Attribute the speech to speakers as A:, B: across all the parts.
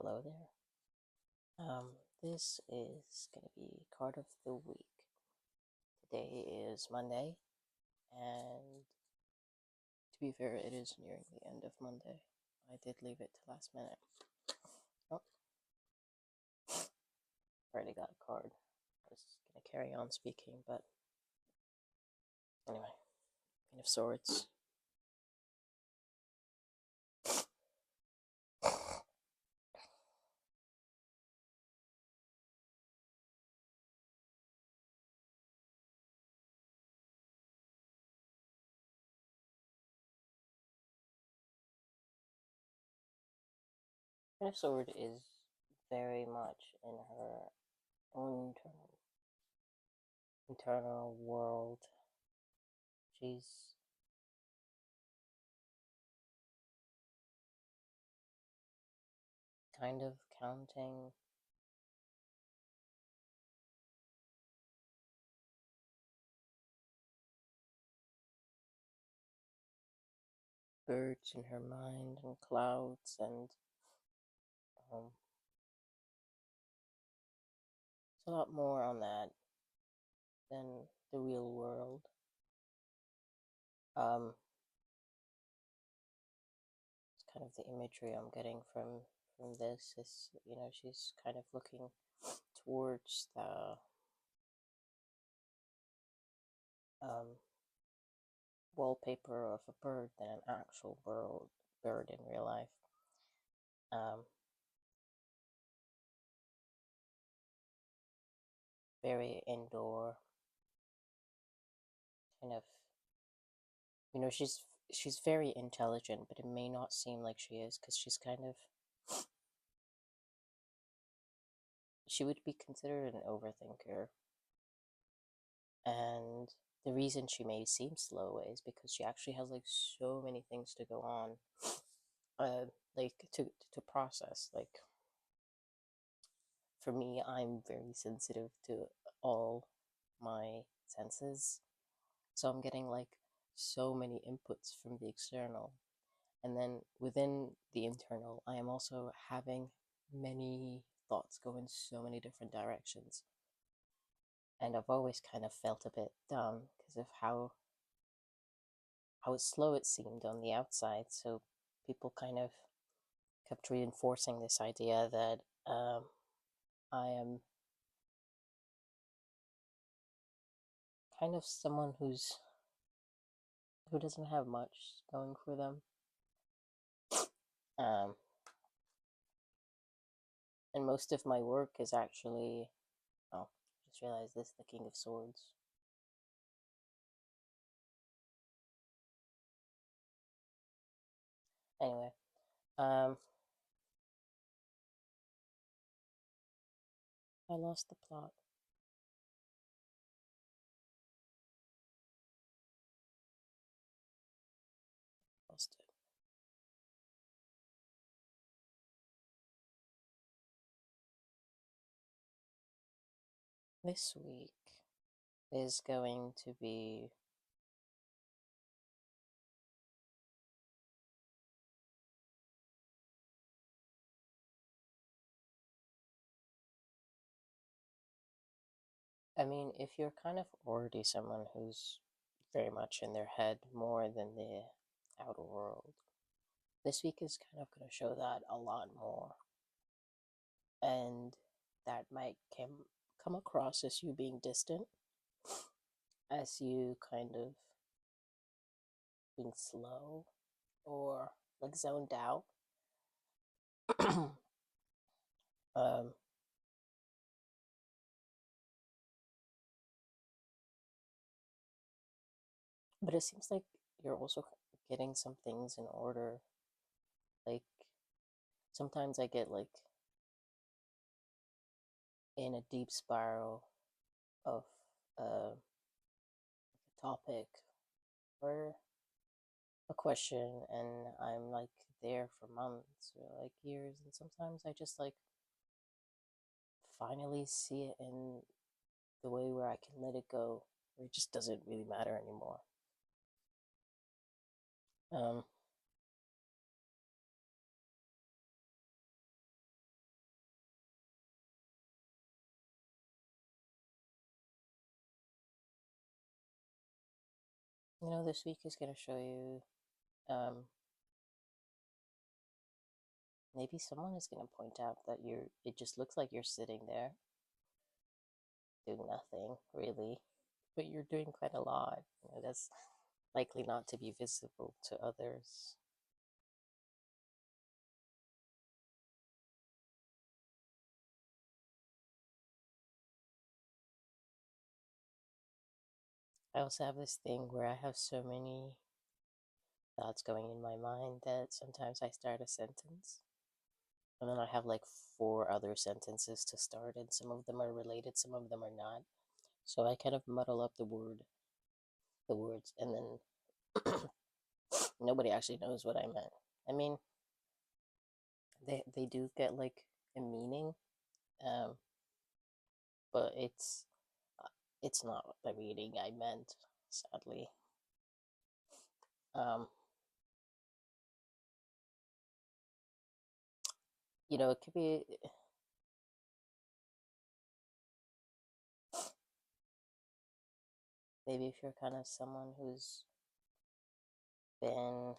A: Hello there. This is going to be card of the week. Today is Monday, and to be fair, it is nearing the end of Monday. I did leave it to last minute. Oh, already got a card. I was going to carry on speaking, but anyway, Queen of Swords. Queen of Swords is very much in her own internal world. She's kind of counting birds in her mind and clouds and um, it's a lot more on that than the real world. It's kind of the imagery I'm getting from this is, she's kind of looking towards the wallpaper of a bird than an actual bird in real life. Very indoor, kind of, she's very intelligent, but it may not seem like she is because she's kind of, she would be considered an overthinker. And the reason she may seem slow is because she actually has like so many things to go on, like to process. Like for me, I'm very sensitive to all my senses, so I'm getting like so many inputs from the external, and then within the internal, I am also having many thoughts go in so many different directions. And I've always kind of felt a bit dumb because of how slow it seemed on the outside. So people kind of kept reinforcing this idea that I am kind of someone who doesn't have much going for them. Um, and most of my work is actually, oh, just realized this, the King of Swords. Anyway, I lost the plot. Lost it. This week is going to be I mean, if you're kind of already someone who's very much in their head more than the outer world, this week is kind of going to show that a lot more. And that might come across as you being distant, as you kind of being slow or like zoned out. um, but it seems like you're also getting some things in order. Like sometimes I get like in a deep spiral of a topic or a question, and I'm like there for months or like years, and sometimes I just like finally see it in the way where I can let it go, where it just doesn't really matter anymore. Um, This week is going to show you, maybe someone is going to point out that it just looks like you're sitting there doing nothing, really, but you're doing quite a lot. That's likely not to be visible to others. I also have this thing where I have so many thoughts going in my mind that sometimes I start a sentence and then I have like four other sentences to start, and some of them are related, some of them are not. So I kind of muddle up the words, and then nobody actually knows what I meant. I mean, they do get like a meaning, um, but it's not the meaning I meant, sadly. Um, it could be maybe if you're kind of someone who's been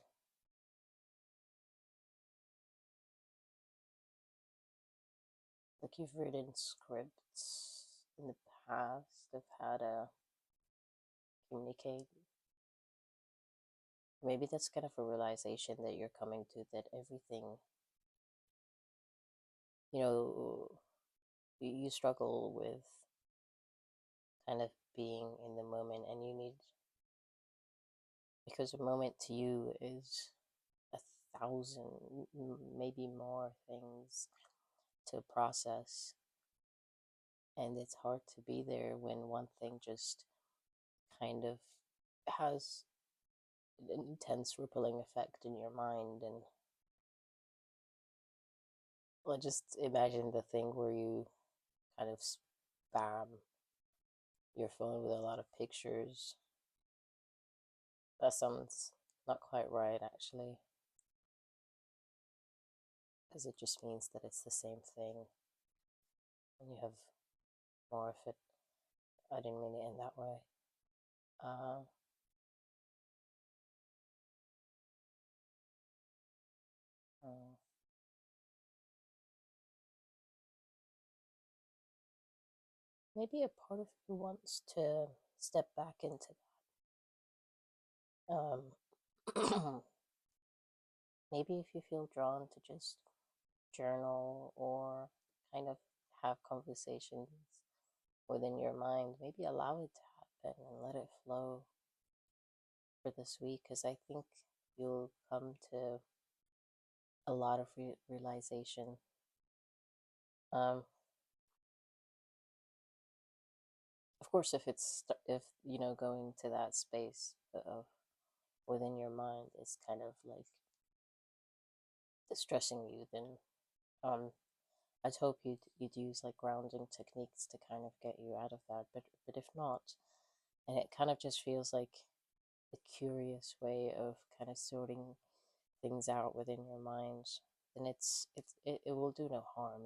A: like you've written scripts in the past of how to communicate. Maybe that's kind of a realization that you're coming to, that everything, you know, you struggle with kind of being in the moment, and you need, because a moment to you is 1,000, maybe more things to process, and it's hard to be there when one thing just kind of has an intense rippling effect in your mind. And well, just imagine the thing where you kind of spam your phone with a lot of pictures. That sounds not quite right, actually, because it just means that it's the same thing and you have more of it. I didn't mean it in that way. Uh, uh, Maybe a part of you wants to step back into that. Maybe if you feel drawn to just journal or kind of have conversations within your mind, maybe allow it to happen and let it flow for this week, because I think you'll come to a lot of realization. Um, of course, if going to that space of within your mind is kind of like distressing you, then um, I'd hope you'd use like grounding techniques to kind of get you out of that. But if not, and it kind of just feels like a curious way of kind of sorting things out within your mind, then it will do no harm,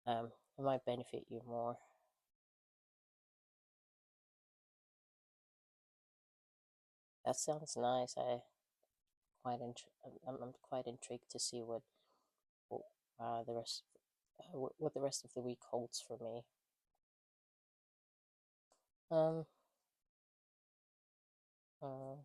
A: and it might benefit you more. That sounds nice. I'm quite intrigued to see what the rest what the rest of the week holds for me. Um, uh,